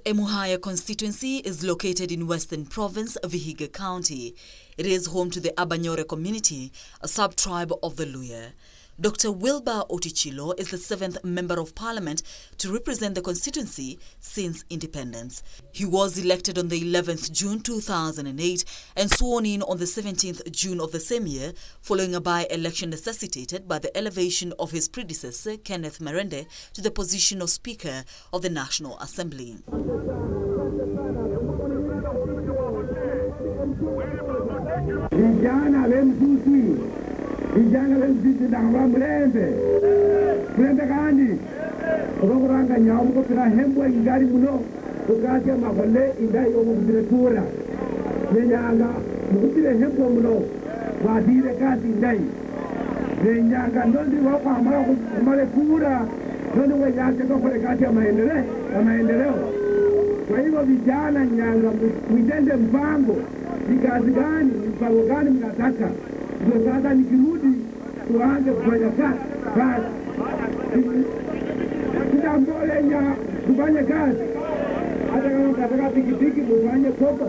Emuhaya constituency is located in Western Province, Vihiga County. It is home to the Abanyore community, a sub-tribe of the Luhya. Dr. Wilbur Otichilo is the 7th Member of Parliament to represent the constituency since independence. He was elected on the 11th June 2008 and sworn in on the 17th June of the same year, following a by-election necessitated by the elevation of his predecessor, Kenneth Marende, to the position of Speaker of the National Assembly. Vijana wengi ndangwa mlembe kandi ukuranga nyamuko tuna hembwa ingari muno tukake magole indai omubiretura nyanga mukubire hembwa muno wadire kasi indai nyanga ndondi wako amara kumale kura ndondi wejaje kofere kasi ya maendeleo kwa hivyo vijana nyanga mwitende mpango mpango gani mnataka ndio sasa nikirudi tuanze kufanya kazi. Tutambolenya kufanya kazi. Hata kama tunataka pikipiki tufanye kopa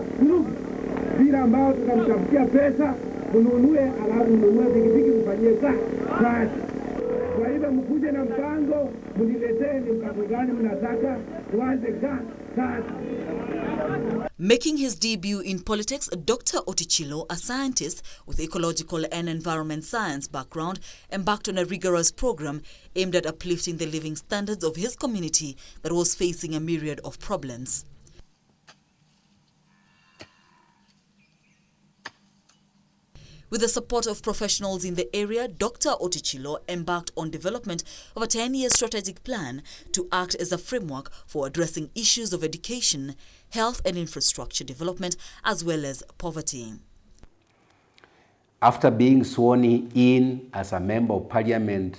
bila ambao tutamtafutia pesa tununue alafu tununue pikipiki tufanyie kazi. Kwa hivyo mkuje na mpango, mniletee ni mpango gani mnataka tuanze kazi. Making his debut in politics, Dr. Otichilo, a scientist with ecological and environment science background, embarked on a rigorous program aimed at uplifting the living standards of his community that was facing a myriad of problems. With the support of professionals in the area, Dr. Otichilo embarked on development of a 10-year strategic plan to act as a framework for addressing issues of education, health and infrastructure development, as well as poverty. After being sworn in as a Member of Parliament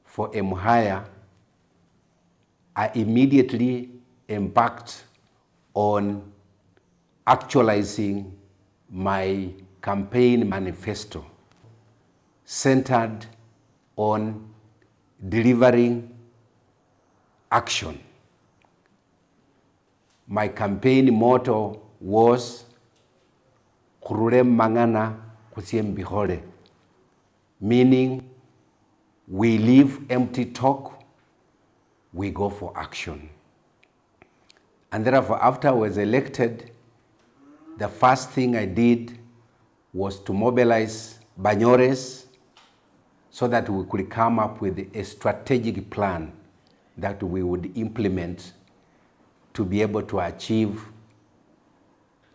for Emuhaya, I immediately embarked on actualizing my campaign manifesto centered on delivering action. My campaign motto was Kururem Mangana Kusiem Bihole, meaning we leave empty talk, we go for action. And therefore, after I was elected, the first thing I did was to mobilize Banyores so that we could come up with a strategic plan that we would implement to be able to achieve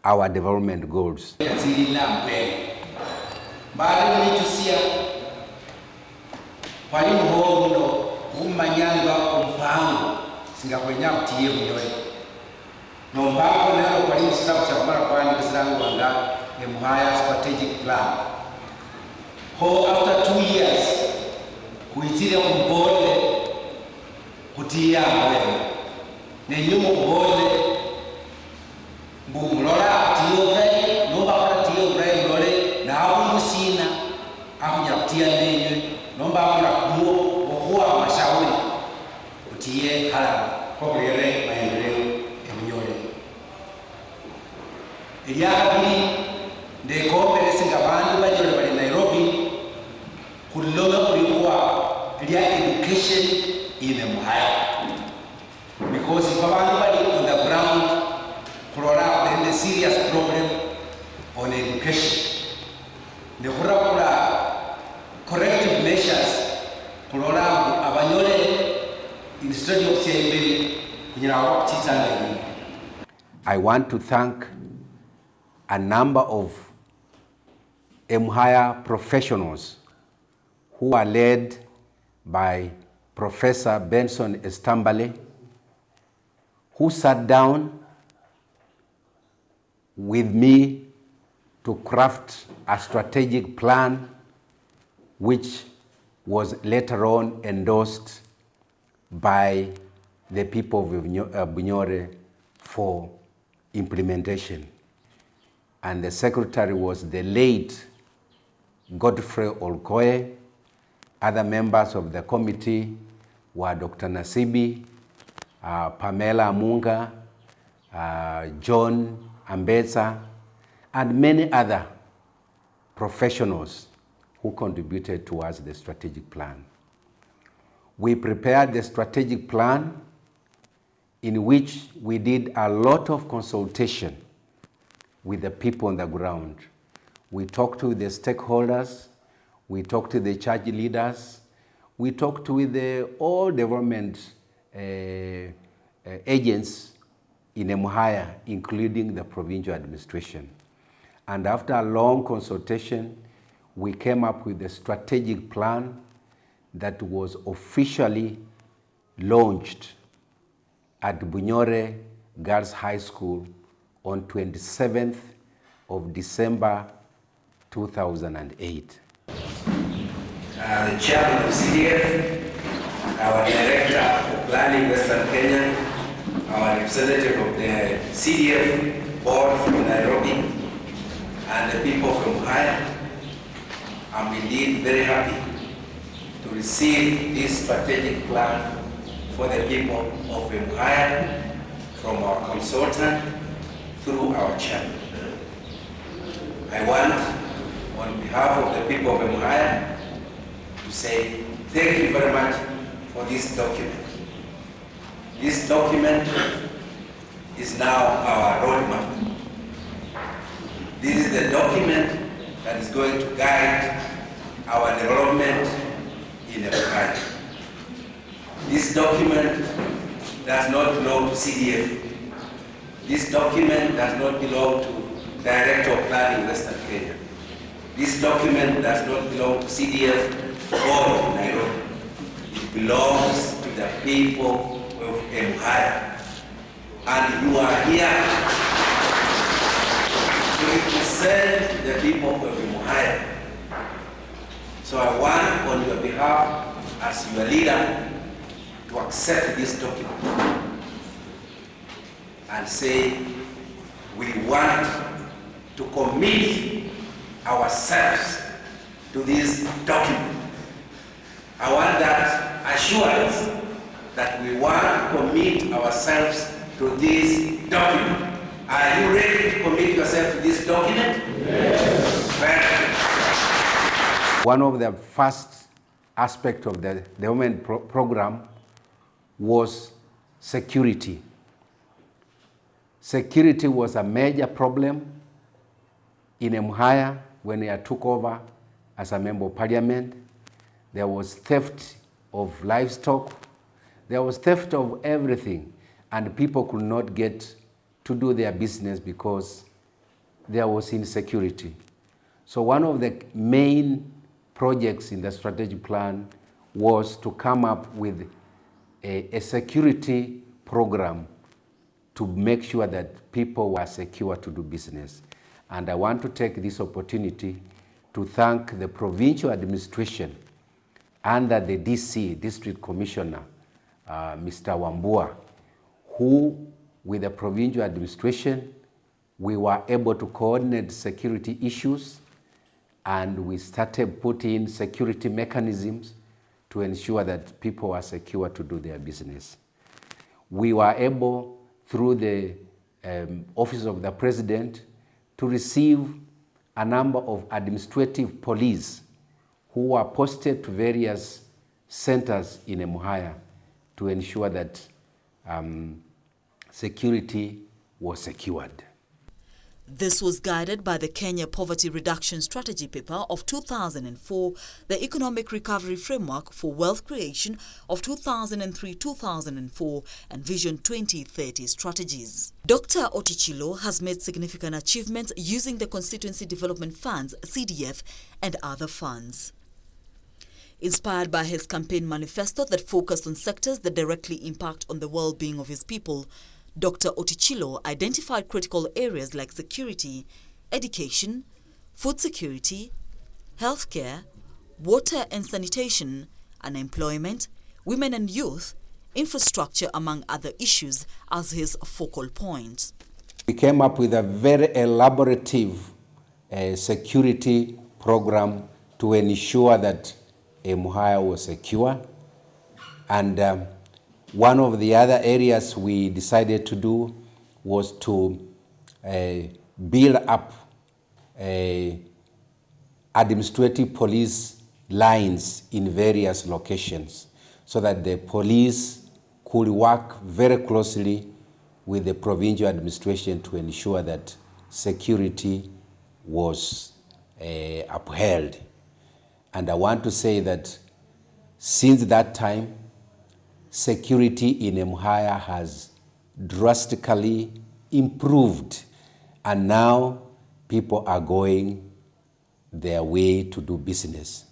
our development goals. Emuhaya strategic plan. After 2 years, kuitile kumbole kutia wewe. Nenyumo kumbole mbumlola tiyogai nomba kwa tiyogai mlole na hapo musina akuja kutia nenye nomba kwa kuwa mashauri kutie hala kwa kulele maendeleo Emunyole. Iliyabili the cooperation abantu bajole bali Nairobi kulonga kulikuwa education in Emuhaya, because if abantu bali on the ground kulora then the serious problem on education the kula corrective measures kulora abanyole instead of saying kunyira titsanga. I want to thank a number of Emuhaya professionals who are led by Professor Benson Estambale, who sat down with me to craft a strategic plan which was later on endorsed by the people of Bunyore for implementation. And the secretary was the late Godfrey Olkoye. Other members of the committee were Dr. Nasibi, Pamela Amunga, John Ambeza, and many other professionals who contributed towards the strategic plan. We prepared the strategic plan in which we did a lot of consultation with the people on the ground. We talked to the stakeholders, we talked to the church leaders, we talked with all development agents in Emuhaya, including the provincial administration. And after a long consultation, we came up with a strategic plan that was officially launched at Bunyore Girls High School on 27th of December 2008. The chairman of CDF, our director of planning Western Kenya, our representative of the CDF board from Nairobi, and the people from Emuhaya. I'm indeed very happy to receive this strategic plan for the people of Emuhaya from our consultant through our chairman. I want, on behalf of the people of Emuhaya, to say thank you very much for this document. This document is now our roadmap. This is the document that is going to guide our development in Emuhaya. This document does not belong to CDF. This document does not belong to Director of Planning Western Kenya. This document does not belong to CDF or Nairobi. It belongs to the people of Emuhaya. And you are here to represent the people of Emuhaya. So I want, on your behalf, as your leader, to accept this document and say we want to commit ourselves to this document. I want that assurance that we want to commit ourselves to this document. Are you ready to commit yourself to this document? Yes. One of the first aspects of the development program was security. Security was a major problem in Emuhaya when I took over as a member of parliament. There was theft of livestock. There was theft of everything, and people could not get to do their business because there was insecurity. So one of the main projects in the strategic plan was to come up with a security program to make sure that people were secure to do business. And I want to take this opportunity to thank the provincial administration under the DC, District Commissioner, Mr. Wambua, who, with the provincial administration, we were able to coordinate security issues, and we started putting security mechanisms to ensure that people are secure to do their business. We were able, through the Office of the President, to receive a number of administrative police who were posted to various centers in Emuhaya to ensure that security was secured. This was guided by the Kenya Poverty Reduction Strategy Paper of 2004, the Economic Recovery Framework for Wealth Creation of 2003-2004, and Vision 2030 strategies. Dr. Otichilo has made significant achievements using the Constituency Development Funds, CDF, and other funds. Inspired by his campaign manifesto that focused on sectors that directly impact on the well-being of his people, Dr. Otichilo identified critical areas like security, education, food security, healthcare, water and sanitation, unemployment, women and youth, infrastructure, among other issues, as his focal points. We came up with a very elaborative security program to ensure that Emuhaya was secure. And one of the other areas we decided to do was to build up administrative police lines in various locations so that the police could work very closely with the provincial administration to ensure that security was upheld. And I want to say that since that time, security in Emuhaya has drastically improved, and now people are going their way to do business.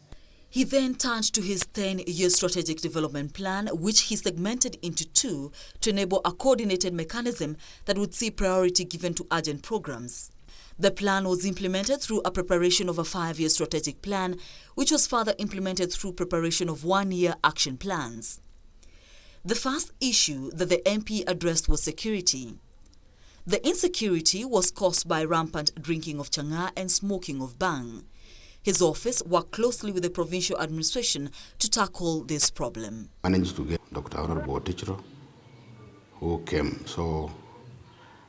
He then turned to his 10-year strategic development plan, which he segmented into two to enable a coordinated mechanism that would see priority given to urgent programs. The plan was implemented through a preparation of a 5-year strategic plan, which was further implemented through preparation of 1-year action plans. The first issue that the MP addressed was security. The insecurity was caused by rampant drinking of chang'aa and smoking of bang. His office worked closely with the provincial administration to tackle this problem. Managed to get Dr. Otichilo, who came. So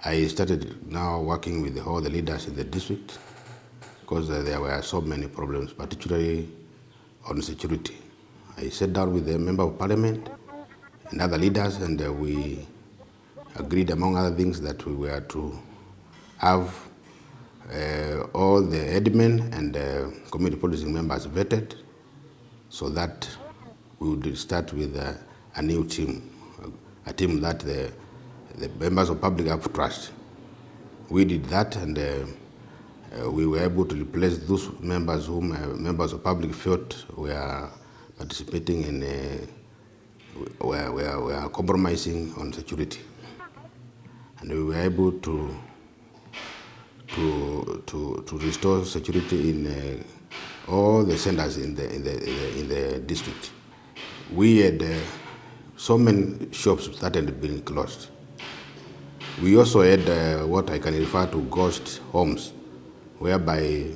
I started now working with all the leaders in the district because there were so many problems, particularly on security. I sat down with the member of parliament and other leaders, and we agreed, among other things, that we were to have all the admin and community policing members vetted so that we would start with a new team, a team that the members of public have trust. We did that, and we were able to replace those members whom members of public felt were participating in, were compromising on security. And we were able to restore security in all the centers in the district. We had so many shops that had been closed. We also had what I can refer to ghost homes, whereby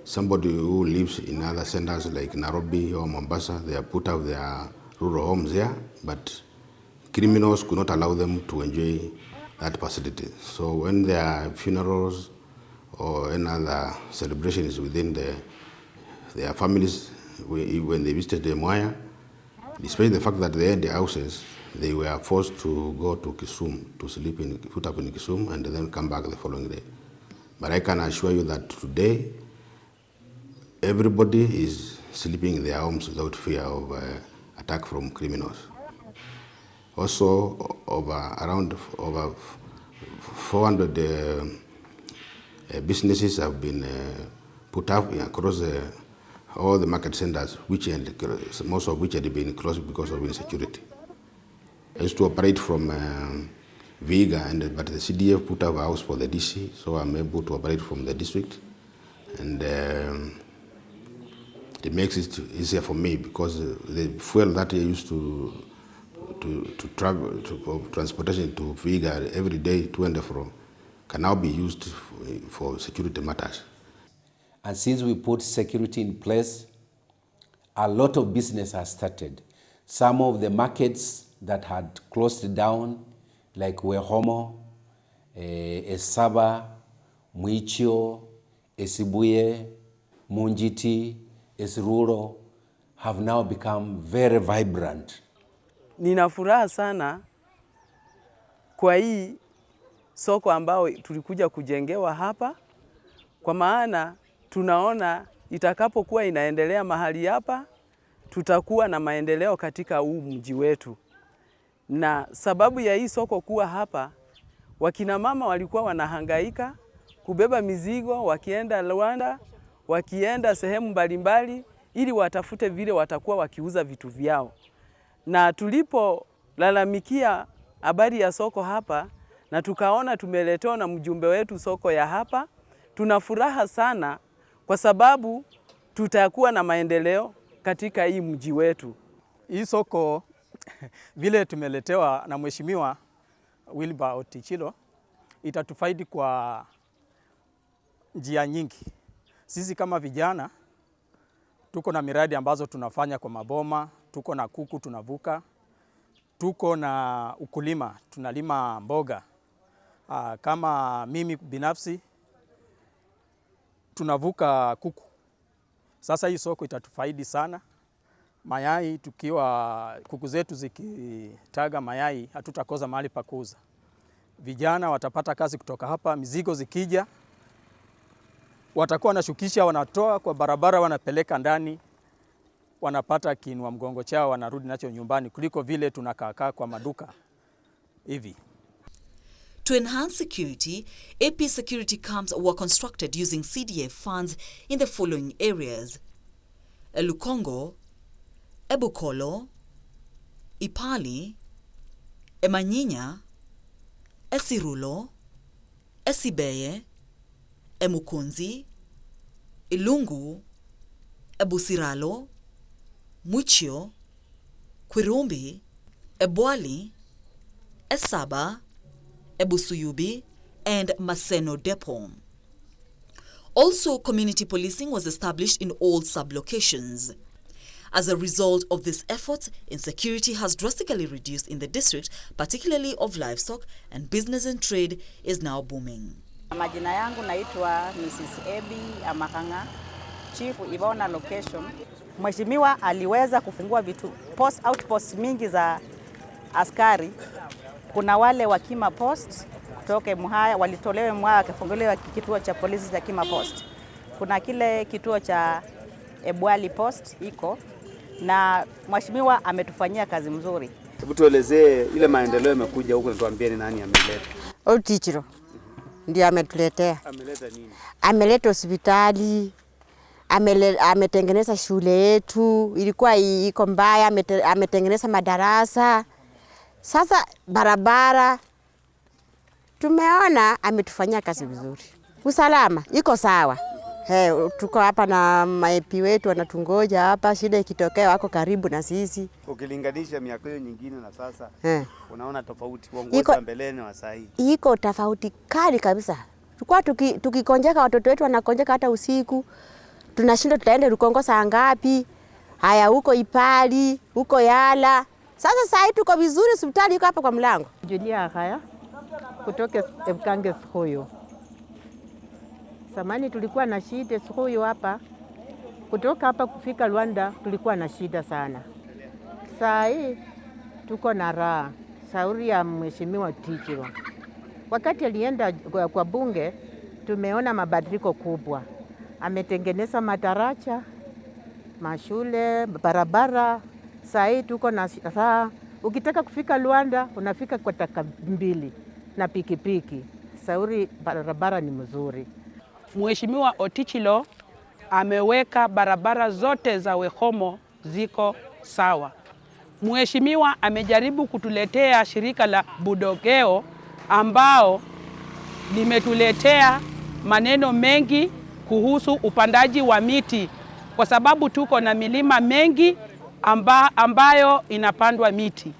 somebody who lives in other centers like Nairobi or Mombasa, they have put out their rural homes there, but criminals could not allow them to enjoy that facility. So when there are funerals or any other celebrations within their families, when they visited Emuhaya, despite the fact that they had the houses, they were forced to go to Kisumu to sleep put up in Kisumu and then come back the following day. But I can assure you that today, everybody is sleeping in their homes without fear of attack from criminals. Also, around 400 businesses have been put up across all the market centers, most of which had been closed because of insecurity. I used to operate from Vihiga, but the CDF put up a house for the DC, so I'm able to operate from the district. And it makes it easier for me because the fuel that I used to travel, for transportation to Vihiga every day, to and fro, can now be used for security matters. And since we put security in place, a lot of business has started. Some of the markets that had closed down, like Wehomo, Esaba, Mwichio, Esibuye, Munjiti, Esiruro, have now become very vibrant. Nina furaha sana kwa hii soko ambao tulikuja kujengewa hapa, kwa maana tunaona itakapokuwa inaendelea mahali hapa, tutakuwa na maendeleo katika huu mji wetu. Na sababu ya hii soko kuwa hapa, wakina mama walikuwa wanahangaika kubeba mizigo, wakienda Rwanda, wakienda sehemu mbalimbali, ili watafute vile watakuwa wakiuza vitu vyao. Na tulipo lalamikia habari ya soko hapa, na tukaona tumeletewa na mjumbe wetu soko ya hapa, tunafuraha sana kwa sababu tutakuwa na maendeleo katika hii mji wetu. Hii soko vile tumeletewa na Mheshimiwa Wilbur Otichilo itatufaidi kwa njia nyingi. Sisi kama vijana tuko na miradi ambazo tunafanya kwa maboma, tuko na kuku tunavuka, tuko na ukulima, tunalima mboga. Kama mimi binafsi tunavuka kuku. Sasa hii soko itatufaidi sana. Mayai kuku zetu zikitaga mayai hatutakosa mahali pa kuuza. Vijana watapata kazi kutoka hapa, mizigo zikija watakuwa wanashukisha, wanatoa kwa barabara, wanapeleka ndani, wanapata kiinua mgongo chao, wanarudi nacho nyumbani kuliko vile tunakaa kwa maduka hivi. To enhance security, AP security camps were constructed using CDF funds in the following areas: Elukongo, Ebukolo, Ipali, Emanyinya, Esirulo, Esibeye, Emukunzi, Ilungu, Ebusiralo, Muchio, Kwirumbi, Ebwali, Esaba, Ebusuyubi, and Maseno Depot. Also, community policing was established in all sub-locations. As a result of this effort, insecurity has drastically reduced in the district, particularly of livestock, and business and trade is now booming. Majina yangu naitwa Mrs. Ebi Amakanga, Chief Ibona Location. Mheshimiwa aliweza kufungua outpost mingi za askari. Kuna wale wa Kima Post kutoka Emuhaya walitolewa Emuhaya wakafunguliwa kituo cha polisi cha Kima Post. Kuna kile kituo cha Ebwali Post iko, na mheshimiwa ametufanyia kazi mzuri. Hebu tuelezee ile maendeleo yamekuja huko, tuambie ni nani ameleta. Otichiro ndiye ametuletea. Ameleta nini? Ameleta hospitali, ametengeneza shule yetu, ilikuwa iko mbaya, ametengeneza madarasa. Sasa barabara tumeona ametufanyia kazi vizuri. Usalama iko sawa. Tuko hapa na maepi wetu wanatungoja hapa, shida ikitokea wako karibu na sisi. Ukilinganisha miaka hiyo nyingine na sasa, unaona tofauti uongozi wa mbeleni wa sasa hivi? Iko tofauti kali kabisa. Tulikuwa tukikonjeka, watoto wetu wanakonjeka hata usiku. Tunashinda tutaenda Rukongo saa ngapi? Haya huko Ipali, huko Yala. Sasa tuko vizuri, hospitali iko hapa kwa mlango. Emuhaya kutoka Ebukange Sikuyu. Samani tulikuwa na shida Sikuyu hapa. Kutoka hapa kufika Rwanda tulikuwa na shida sana. Saa hii tuko na raha. Shauri ya Mheshimiwa Otichilo. Wakati alienda kwa bunge tumeona mabadiliko kubwa. Ametengeneza madaraja, mashule, barabara. Saa hii tuko na raha. Ukitaka kufika Rwanda unafika kwa dakika 2 na pikipiki. Shauri barabara ni mzuri. Mheshimiwa Otichilo ameweka barabara zote za Wehomo ziko sawa. Mheshimiwa amejaribu kutuletea shirika la Budogeo ambao limetuletea maneno mengi kuhusu upandaji wa miti, kwa sababu tuko na milima mengi ambayo inapandwa miti.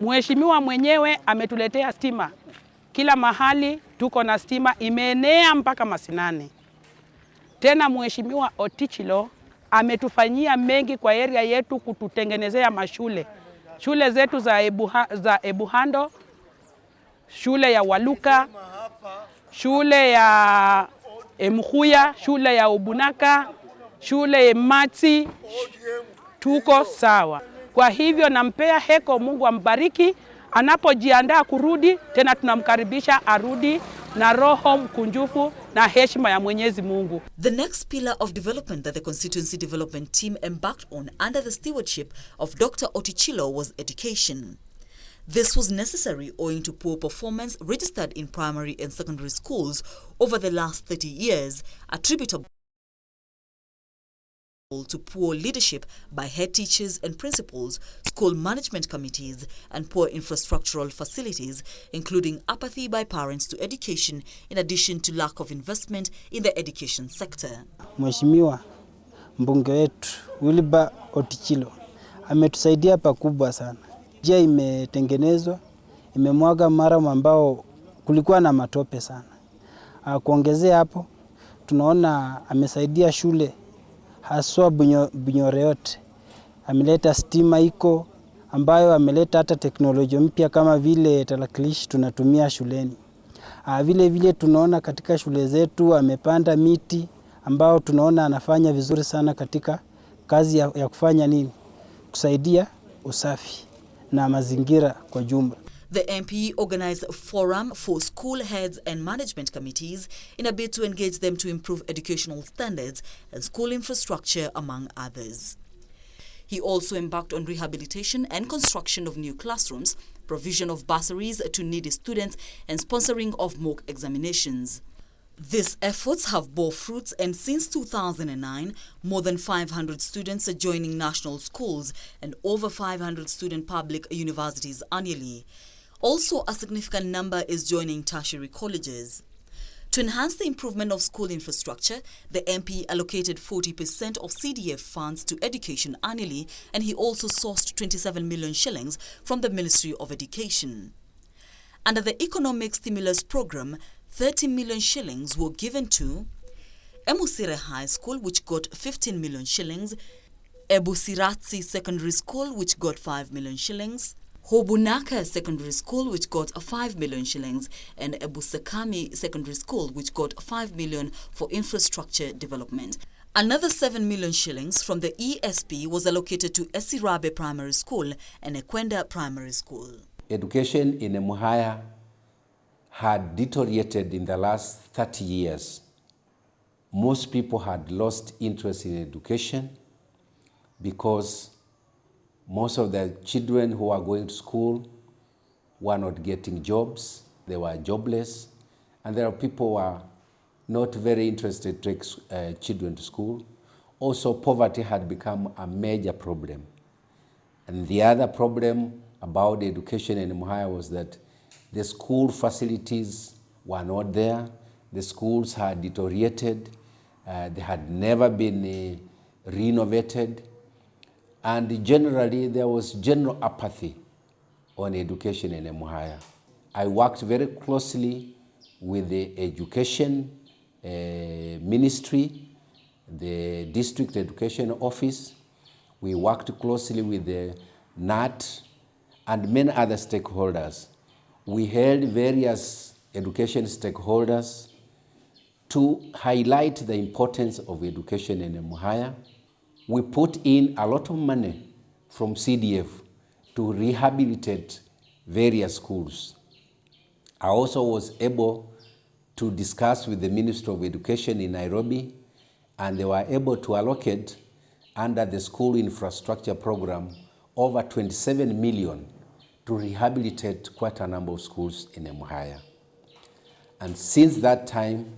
Mheshimiwa mwenyewe ametuletea stima. Kila mahali tuko na stima, imeenea mpaka Masinani. Tena Mheshimiwa Otichilo ametufanyia mengi kwa area yetu, kututengenezea mashule. Shule zetu za Ebuhando, shule ya Waluka, shule ya Emuhaya, shule ya Ubunaka, shule ya Mati, tuko sawa. Kwa hivyo nampea heko, Mungu ambariki. Anapojiandaa kurudi tena tunamkaribisha arudi na roho mkunjufu na heshima ya Mwenyezi Mungu. The next pillar of development that the constituency development team embarked on under the stewardship of Dr. Otichilo was education. This was necessary owing to poor performance registered in primary and secondary schools over the last 30 years, attributable to poor leadership by head teachers and principals, school management committees, and poor infrastructural facilities, including apathy by parents to education, in addition to lack of investment in the education sector. Mheshimiwa mbunge wetu Wilbur Otichilo ametusaidia pakubwa sana. Njia imetengenezwa, imemwaga mara ambao kulikuwa na matope sana. Kuongezea hapo, tunaona amesaidia shule haswa Bunyore yote. Ameleta stima iko, ambayo ameleta hata teknolojia mpya kama vile tarakilishi tunatumia shuleni. Vile vile tunaona katika shule zetu amepanda miti ambao tunaona anafanya vizuri sana katika kazi ya kufanya nini? Kusaidia usafi na mazingira kwa jumla. The MP organized a forum for school heads and management committees in a bid to engage them to improve educational standards and school infrastructure, among others. He also embarked on rehabilitation and construction of new classrooms, provision of bursaries to needy students, and sponsoring of mock examinations. These efforts have bore fruits, and since 2009, more than 500 students are joining national schools and over 500 student public universities annually. Also, a significant number is joining tertiary colleges. To enhance the improvement of school infrastructure, the MP allocated 40% of CDF funds to education annually, and he also sourced 27 million shillings from the Ministry of Education. Under the Economic Stimulus Program, 30 million shillings were given to Emuhaya High School, which got 15 million shillings, Ebusiratsi Secondary School, which got 5 million shillings, Hobunaka Secondary School, which got 5 million shillings, and Ebusakami Secondary School, which got 5 million for infrastructure development. Another 7 million shillings from the ESP was allocated to Esirabe Primary School and Ekwenda Primary School. Education in Emuhaya had deteriorated in the last 30 years. Most people had lost interest in education because most of the children who are going to school were not getting jobs, they were jobless, and there are people who are not very interested to take children to school. Also, poverty had become a major problem. And the other problem about education in Emuhaya was that the school facilities were not there, the schools had deteriorated, they had never been renovated, and generally there was general apathy on education in Emuhaya. I worked very closely with the education ministry, the district education office. We worked closely with the NAT and many other stakeholders. We held various education stakeholders to highlight the importance of education in Emuhaya. We put in a lot of money from CDF to rehabilitate various schools. I also was able to discuss with the Minister of Education in Nairobi, and they were able to allocate under the school infrastructure program over 27 million to rehabilitate quite a number of schools in Emuhaya. And since that time,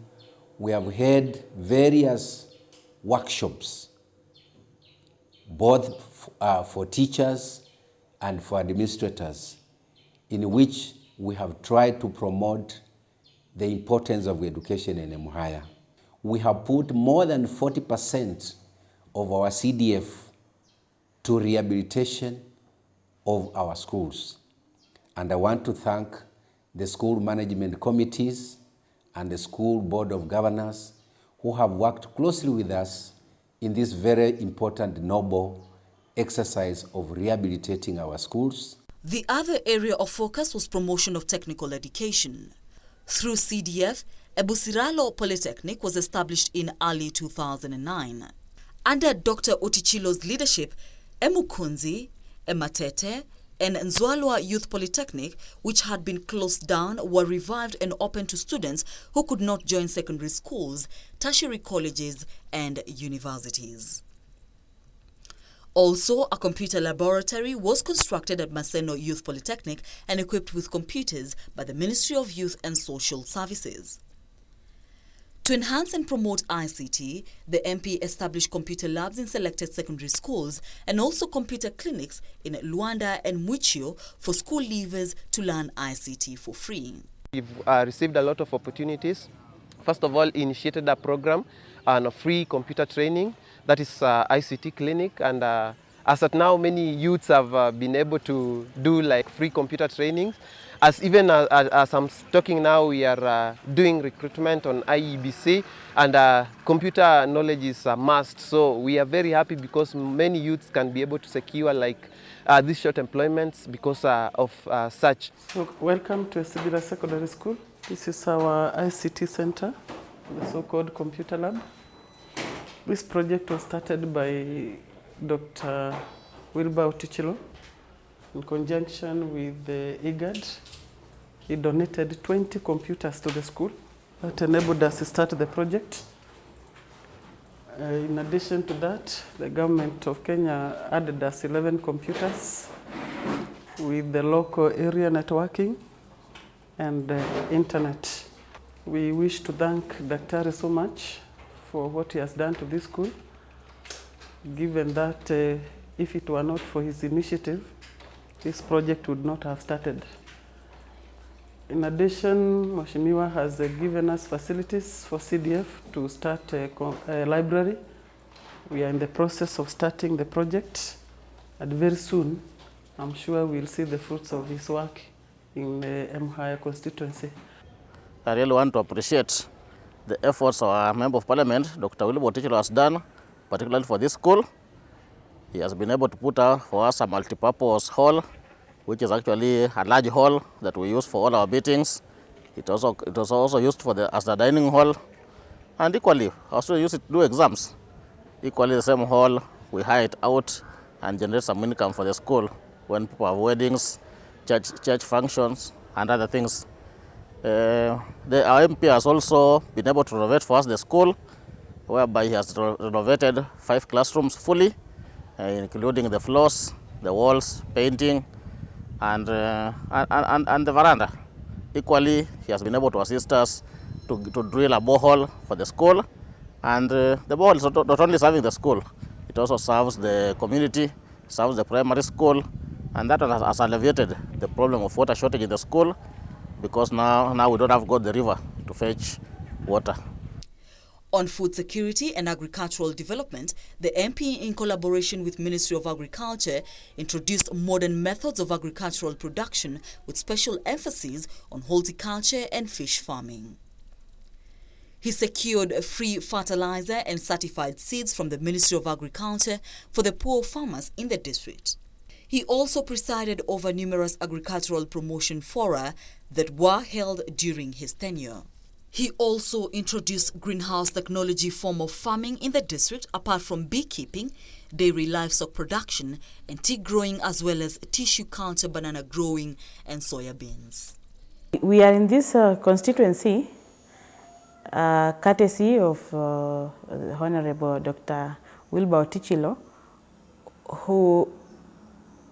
we have had various workshops, both for teachers and for administrators, in which we have tried to promote the importance of education in Emuhaya. We have put more than 40% of our CDF to rehabilitation of our schools. And I want to thank the school management committees and the school board of governors who have worked closely with us in this very important, noble exercise of rehabilitating our schools. The other area of focus was promotion of technical education. Through CDF, Ebusiralo Polytechnic was established in early 2009. Under Dr. Otichilo's leadership, Emukunzi, Ematete, and Nzwalwa Youth Polytechnic, which had been closed down, were revived and open to students who could not join secondary schools, tertiary colleges, and universities. Also, a computer laboratory was constructed at Maseno Youth Polytechnic and equipped with computers by the Ministry of Youth and Social Services. To enhance and promote ICT, the MP established computer labs in selected secondary schools and also computer clinics in Luanda and Mwichio for school leavers to learn ICT for free. We've received a lot of opportunities. First of all, initiated a program on free computer training, that is ICT clinic, and as at now many youths have been able to do like free computer trainings. As even as I'm talking now, we are doing recruitment on IEBC, and computer knowledge is a must. So we are very happy because many youths can be able to secure like these short employments because of such. Welcome to Esibira Secondary School. This is our ICT center, the so-called computer lab. This project was started by Dr. Wilbur Otichilo in conjunction with the IGAD. He donated 20 computers to the school. That enabled us to start the project. In addition to that, the government of Kenya added us 11 computers with the local area networking and internet. We wish to thank Daktari so much for what he has done to this school, given that if it were not for his initiative, this project would not have started. In addition, Mheshimiwa has given us facilities for CDF to start a library. We are in the process of starting the project, and very soon, I'm sure we'll see the fruits of his work in the Emuhaya constituency. I really want to appreciate the efforts our Member of Parliament, Dr. Wilbur Otichilo, has done, particularly for this school. He has been able to put out for us a multi-purpose hall, which is actually a large hall that we use for all our meetings. It was also used as the dining hall, and equally also use it to do exams. Equally the same hall, we hire it out and generate some income for the school when people have weddings, church functions, and other things. Our MP has also been able to renovate for us the school, whereby he has renovated 5 classrooms fully, including the floors, the walls, painting, and the veranda. Equally, he has been able to assist us to drill a borehole for the school, and the borehole is not only serving the school, it also serves the community, serves the primary school, and that has alleviated the problem of water shortage in the school, because now we don't have to go to the river to fetch water. On food security and agricultural development, the MP, in collaboration with Ministry of Agriculture, introduced modern methods of agricultural production with special emphasis on horticulture and fish farming. He secured free fertilizer and certified seeds from the Ministry of Agriculture for the poor farmers in the district. He also presided over numerous agricultural promotion fora that were held during his tenure. He also introduced greenhouse technology form of farming in the district, apart from beekeeping, dairy livestock production, and tea growing, as well as tissue culture, banana growing, and soya beans. We are in this constituency, courtesy of Honorable Dr. Wilbur Otichilo, who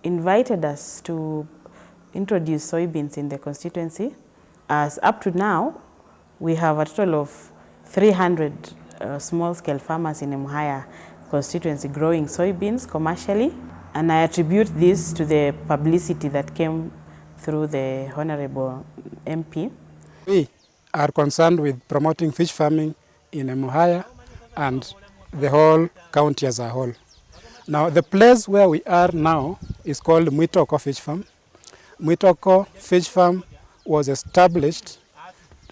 invited us to introduce soybeans in the constituency. As up to now, we have a total of 300 small-scale farmers in Emuhaya constituency growing soybeans commercially, and I attribute this to the publicity that came through the Honorable MP. We are concerned with promoting fish farming in Emuhaya and the whole county as a whole. Now, the place where we are now is called Mwitoko Fish Farm. Mwitoko Fish Farm was established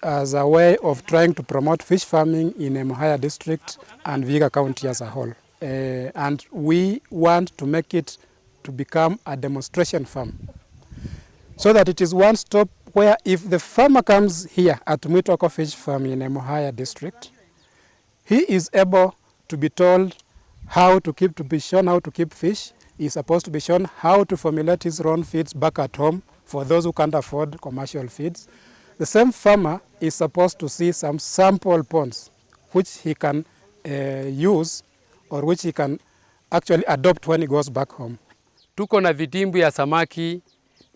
as a way of trying to promote fish farming in Emuhaya district and Vihiga County as a whole. And we want to make it to become a demonstration farm, so that it is one stop where if the farmer comes here at Mwitoko Fish Farm in Emuhaya district, he is able to be told to be shown how to keep fish. He is supposed to be shown how to formulate his own feeds back at home for those who can't afford commercial feeds. The same farmer is supposed to see some sample ponds which he can use or which he can actually adopt when he goes back home. Tuko na vidimbwi ya samaki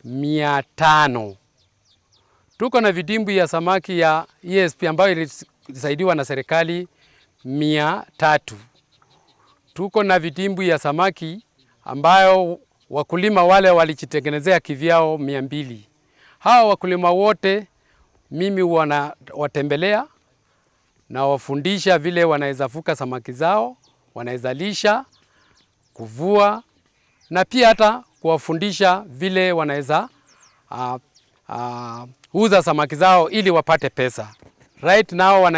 500. Tuko na vidimbwi ya samaki ya ESP ambayo ilisaidiwa na serikali 300. Tuko na vidimbwi ya samaki ambayo wakulima wale walijitengenezea kivyao 200. Hawa wakulima wote mimi watembelea na wafundisha vile wanaweza fuka samaki zao, wanaweza lisha, kuvua, na pia hata kuwafundisha vile wanaweza uza samaki zao ili wapate pesa. Right now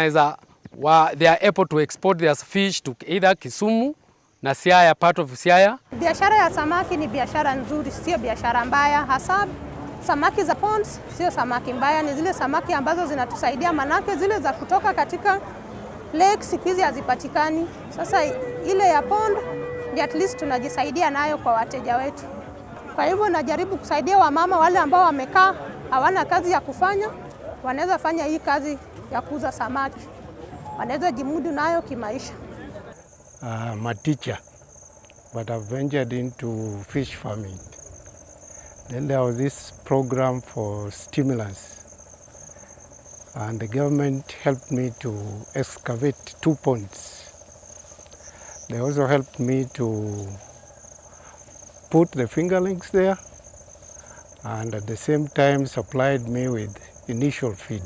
they are able to export their fish to either Kisumu na Siaya, part of Siaya. Biashara ya samaki ni biashara nzuri, sio biashara mbaya, hasa Samaki za ponds sio samaki mbaya, ni zile samaki ambazo zinatusaidia, manake zile za kutoka katika lake siku hizi hazipatikani. Sasa ile ya pond ndio at least tunajisaidia nayo kwa wateja wetu. Kwa hivyo najaribu kusaidia wamama wale ambao wamekaa hawana kazi ya kufanya, wanaweza fanya hii kazi ya kuuza samaki, wanaweza jimudu nayo kimaisha. I'm a teacher, but I've ventured into fish farming. Then there was this program for stimulants, and the government helped me to excavate 2 ponds. They also helped me to put the fingerlings there, and at the same time supplied me with initial feed.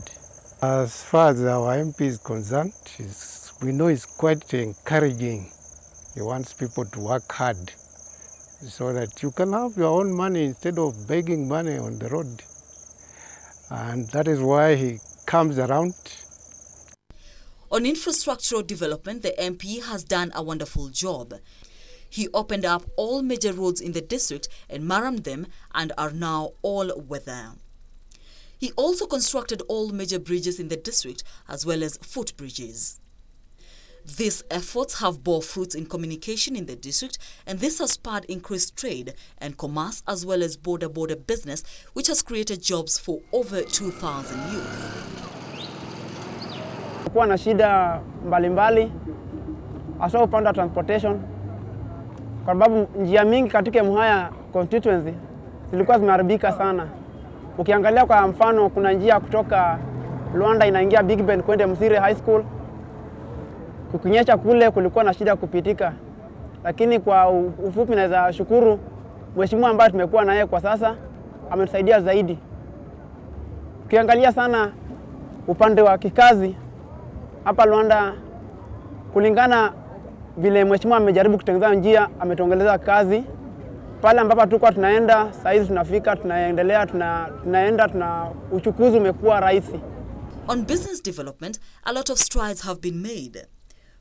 As far as our MP is concerned, we know he's quite encouraging. He wants people to work hard so that you can have your own money instead of begging money on the road. And that is why he comes around. On infrastructural development, the MP has done a wonderful job. He opened up all major roads in the district and marramed them and are now all weather. He also constructed all major bridges in the district as well as footbridges. These efforts have bore fruits in communication in the district, and this has spurred increased trade and commerce as well as border business, which has created jobs for over 2,000 youth. Kuwa na shida mbalimbali hasa upande wa transportation, kwa sababu njia mingi katika Emuhaya constituency zilikuwa zimeharibika sana. Ukiangalia kwa mfano, kuna njia kutoka Luanda inaingia Big Ben kwenda Msire High School. Kukinyesha kule kulikuwa na shida kupitika, lakini kwa ufupi naweza shukuru mheshimiwa ambaye tumekuwa naye kwa sasa, ametusaidia zaidi. Ukiangalia sana upande wa kikazi hapa Luanda, kulingana vile mheshimiwa amejaribu kutengeneza njia, ametuongeleza kazi. Pale ambapo tulikuwa tunaenda, sasa hivi tunafika, tunaenda uchukuzi umekuwa rahisi. On business development, a lot of strides have been made.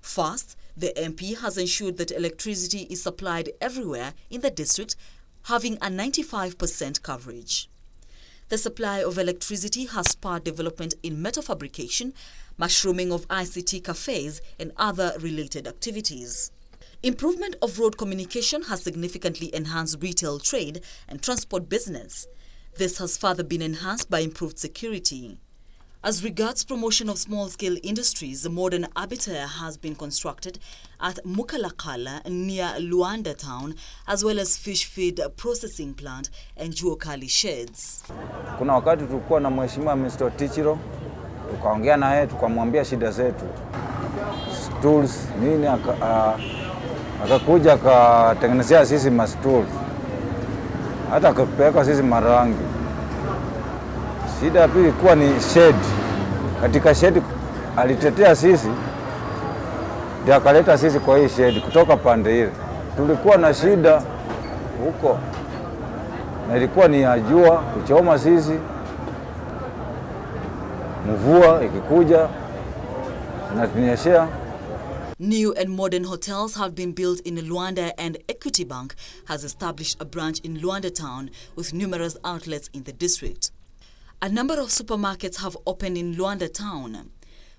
First, the MP has ensured that electricity is supplied everywhere in the district, having a 95% coverage. The supply of electricity has spurred development in metal fabrication, mushrooming of ICT cafes, and other related activities. Improvement of road communication has significantly enhanced retail trade and transport business. This has further been enhanced by improved security. As regards promotion of small-scale industries, a modern abattoir has been constructed at Mukalakala near Luanda town, as well as fish feed processing plant and Juokali sheds. Kuna wakati tulikuwa na mheshimiwa Mr. Otichilo, tukaongea na yeye, tukamwambia shida zetu, stools nini, akakuja akatengenezea sisi mastools, hata akapeleka sisi marangi. Shida pili ilikuwa ni shed. Katika shed alitetea sisi, ndio akaleta sisi kwa hii shed kutoka pande ile. Tulikuwa na shida huko, na ilikuwa ni ya jua kuchoma sisi, mvua ikikuja na tunyeshea. New and modern hotels have been built in Luanda, and Equity Bank has established a branch in Luanda town with numerous outlets in the district. A number of supermarkets have opened in Luanda town.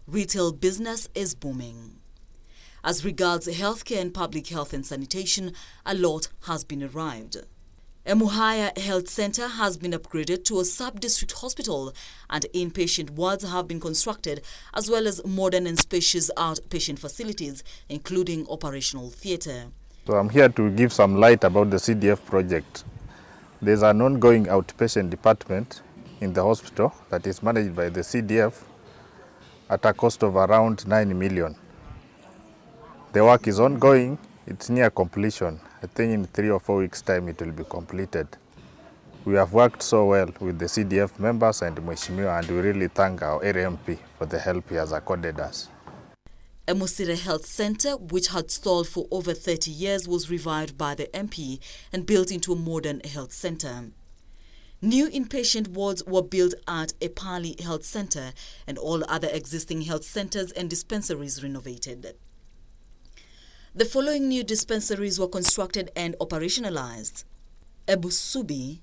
Retail business is booming. As regards healthcare and public health and sanitation, a lot has been arrived. Emuhaya Health Center has been upgraded to a sub-district hospital, and inpatient wards have been constructed, as well as modern and spacious outpatient facilities, including operational theatre. So I'm here to give some light about the CDF project. There's an ongoing outpatient department in the hospital that is managed by the CDF at a cost of around 9 million. The work is ongoing, it's near completion. I think in 3 or 4 weeks' time it will be completed. We have worked so well with the CDF members and Mheshimiwa, and we really thank our RMP for the help he has accorded us. Emusire Health Center, which had stalled for over 30 years, was revived by the MP and built into a modern health center. New inpatient wards were built at Epali Health Center, and all other existing health centers and dispensaries renovated. The following new dispensaries were constructed and operationalized: Ebusubi,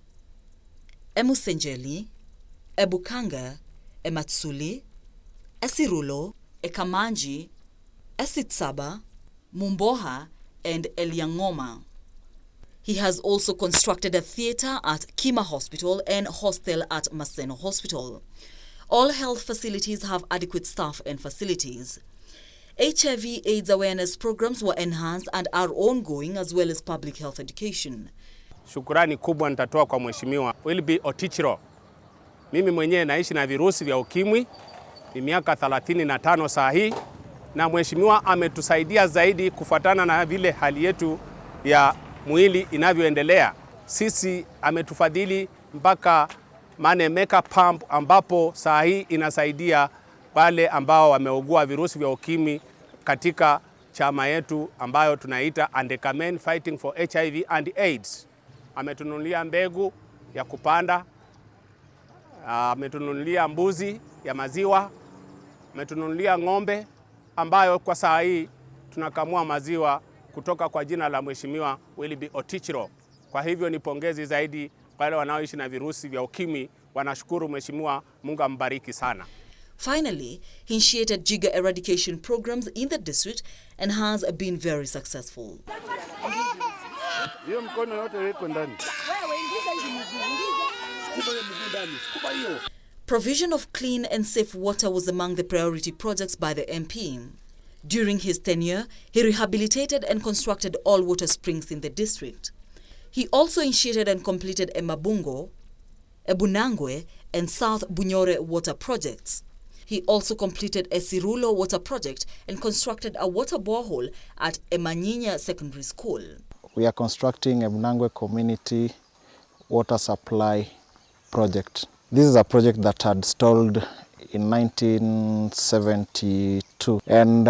Emusenjeli, Ebukanga, Ematsuli, Esirulo, Ekamanji, Esitsaba, Mumboha, and Eliangoma. He has also constructed a theatre at Kima Hospital and hostel at Maseno Hospital. All health facilities have adequate staff and facilities. HIV/AIDS awareness programs were enhanced and are ongoing, as well as public health education. Shukurani kubwa nitatoa kwa Mheshimiwa Wilby Otichilo. Mimi mwenyewe naishi na virusi vya ukimwi, ni miaka 35 saa hii, na Mheshimiwa ametusaidia zaidi kufuatana na vile hali yetu ya mwili inavyoendelea. Sisi ametufadhili mpaka Mane Maker Pump, ambapo saa hii inasaidia wale ambao wameugua virusi vya ukimwi katika chama yetu ambayo tunaita Andekamen Fighting for HIV and AIDS. Ametununulia mbegu ya kupanda, ametununulia mbuzi ya maziwa, ametununulia ng'ombe ambayo kwa saa hii tunakamua maziwa kutoka kwa jina la Mheshimiwa Wilby Otichilo. Kwa hivyo ni pongezi zaidi wale wanaoishi na virusi vya ukimwi, wanashukuru Mheshimiwa, Mungu ambariki sana. Finally, he initiated jigger eradication programs in the district and has been very successful. Provision of clean and safe water was among the priority projects by the MP. During his tenure, he rehabilitated and constructed all water springs in the district. He also initiated and completed Emabungo, Ebunangwe, and South Bunyore water projects. He also completed a Sirulo water project and constructed a water borehole at Emanyinya Secondary School. We are constructing a Ebunangwe community water supply project. This is a project that had stalled in 1972 and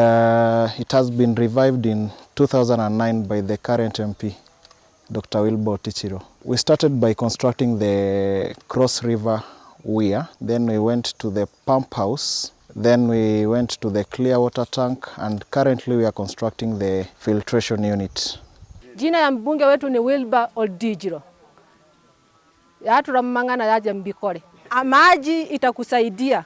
it has been revived in 2009 by the current MP, Dr. Wilby Otichilo. We started by constructing the Cross River weir, then we went to the pump house, then we went to the clear water tank, and currently we are constructing the filtration unit. Jina ya mbunge wetu ni Wilby Otichilo. Yatura mmangana yaje mbikole. Maji itakusaidia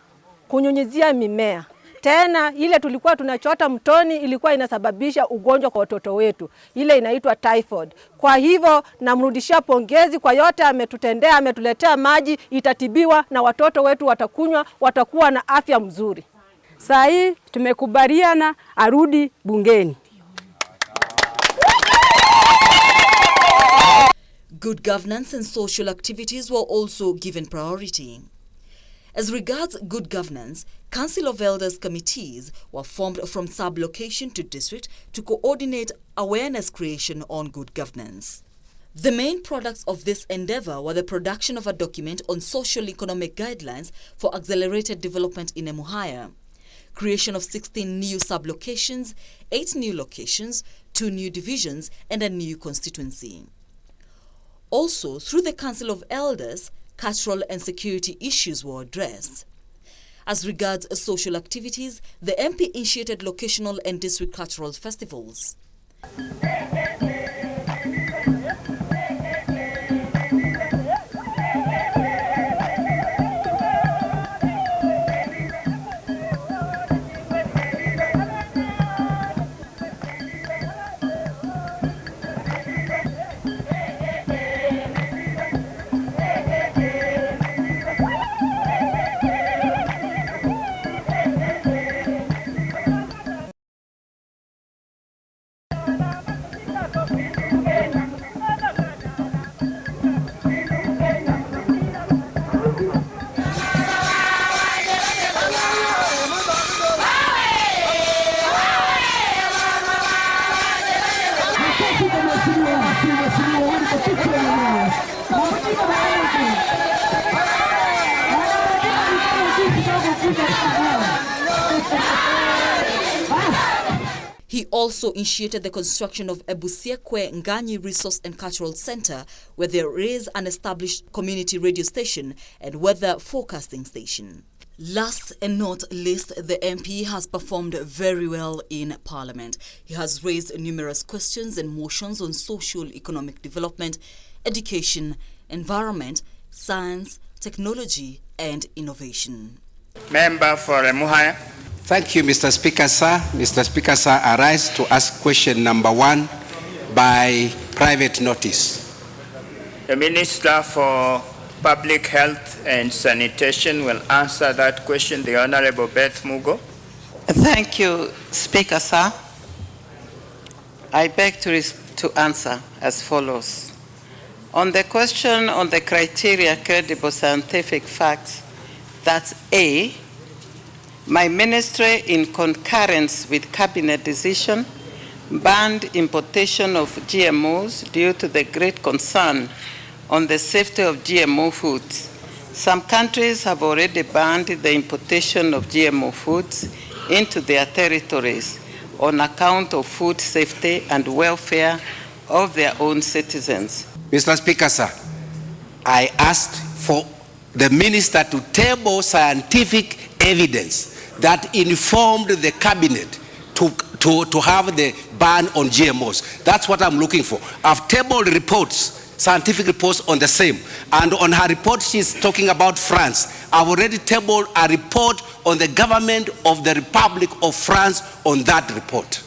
kunyunyizia mimea. Tena ile tulikuwa tunachota mtoni ilikuwa inasababisha ugonjwa kwa watoto wetu. Ile inaitwa typhoid. Kwa hivyo namrudishia pongezi kwa yote ametutendea, ametuletea maji, itatibiwa na watoto wetu watakunywa, watakuwa na afya mzuri. Saa hii tumekubaliana arudi bungeni. Good governance and social activities were also given priority. As regards good governance, Council of Elders committees were formed from sub-location to district to coordinate awareness creation on good governance. The main products of this endeavor were the production of a document on social-economic guidelines for accelerated development in Emuhaya, creation of 16 new sub-locations, 8 new locations, 2 new divisions, and a new constituency. Also, through the Council of Elders, cultural and security issues were addressed. As regards social activities, the MP initiated locational and district cultural festivals. He also initiated the construction of Ebusiekwe Nganyi Resource and Cultural Center, where there is an established community radio station and weather forecasting station. Last and not least, the MP has performed very well in Parliament. He has raised numerous questions and motions on social economic development, education, environment, science, technology and innovation. Member for Emuhaya. Thank you, Mr. Speaker, sir. Mr. Speaker, sir, I rise to ask question number 1 by private notice. The Minister for Public Health and Sanitation will answer that question. The Honorable Beth Mugo. Thank you, Speaker, sir. I beg to answer as follows. On the question on the criteria credible scientific facts, that's A, my ministry, in concurrence with cabinet decision, banned importation of GMOs due to the great concern on the safety of GMO foods. Some countries have already banned the importation of GMO foods into their territories on account of food safety and welfare of their own citizens. Mr. Speaker, sir, I asked for the minister to table scientific evidence that informed the cabinet to have the ban on GMOs. That's what I'm looking for. I've tabled reports, scientific reports on the same. And on her report, she's talking about France. I've already tabled a report on the government of the Republic of France on that report.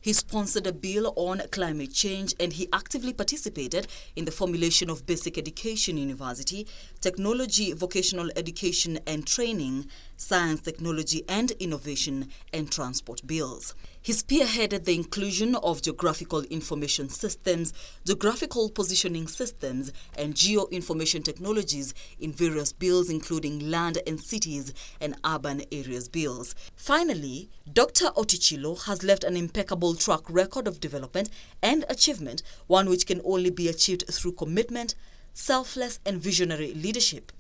He sponsored a bill on climate change and he actively participated in the formulation of basic education university, technology, vocational education and training, science, technology and innovation and transport bills. He spearheaded the inclusion of geographical information systems, geographical positioning systems and geo-information technologies in various bills including land and cities and urban areas bills. Finally, Dr. Otichilo has left an impeccable track record of development and achievement, one which can only be achieved through commitment, selfless and visionary leadership.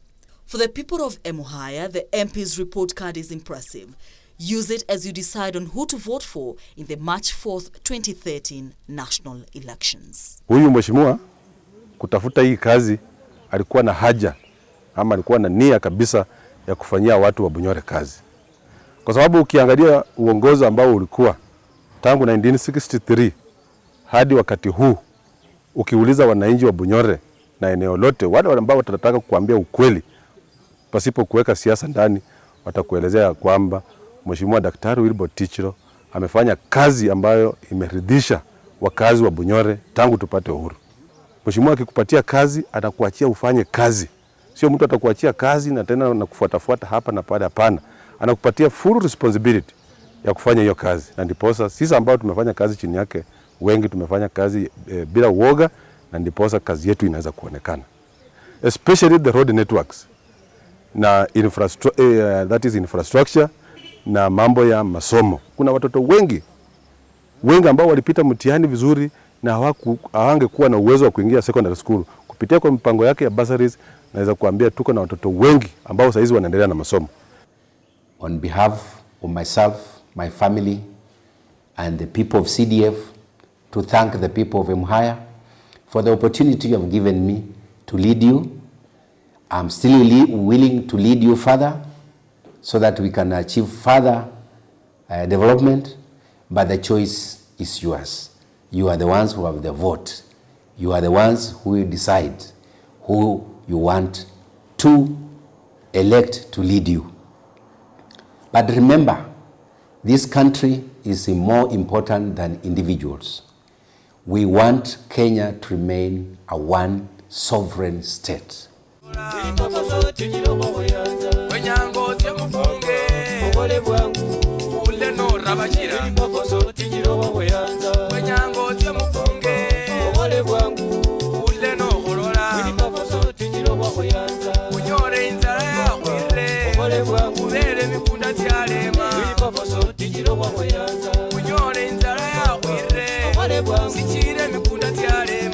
For the people of Emuhaya, the MP's report card is impressive. Use it as you decide on who to vote for in the March 4th, 2013 national elections. Huyu mheshimiwa kutafuta hii kazi alikuwa na haja ama alikuwa na nia kabisa ya kufanyia watu wa Bunyore kazi. Kwa sababu ukiangalia uongozi ambao ulikuwa tangu 1963 hadi wakati huu, ukiuliza wananchi wa Bunyore na eneo lote, wale ambao watataka kukuambia ukweli pasipo kuweka siasa ndani, watakuelezea kwamba Mheshimiwa Daktari Wilbard Otichilo amefanya kazi ambayo imeridhisha wakazi wa Bunyore tangu tupate uhuru. Mheshimiwa akikupatia kazi, atakuachia ufanye kazi. Sio mtu atakuachia kazi na tena na kufuatafuata hapa na pale, hapana. Anakupatia full responsibility ya kufanya hiyo kazi. Na ndiposa sisi ambao tumefanya kazi chini yake, wengi tumefanya kazi bila uoga, na ndiposa kazi yetu inaweza kuonekana. Especially the road networks na that is infrastructure na mambo ya masomo. Kuna watoto wengi ambao walipita mtihani vizuri na hawangekuwa na uwezo wa kuingia secondary school. Kupitia kwa mpango yake ya bursaries, naweza kuambia tuko na watoto wengi ambao saizi wanaendelea na masomo. On behalf of myself, my family and the people of CDF, to thank the people of Emuhaya for the opportunity you have given me to lead you. I'm still willing to lead you further so that we can achieve further development, but the choice is yours. You are the ones who have the vote. You are the ones who will decide who you want to elect to lead you. But remember, this country is more important than individuals. We want Kenya to remain a one sovereign state. Sikire mikunda tyalema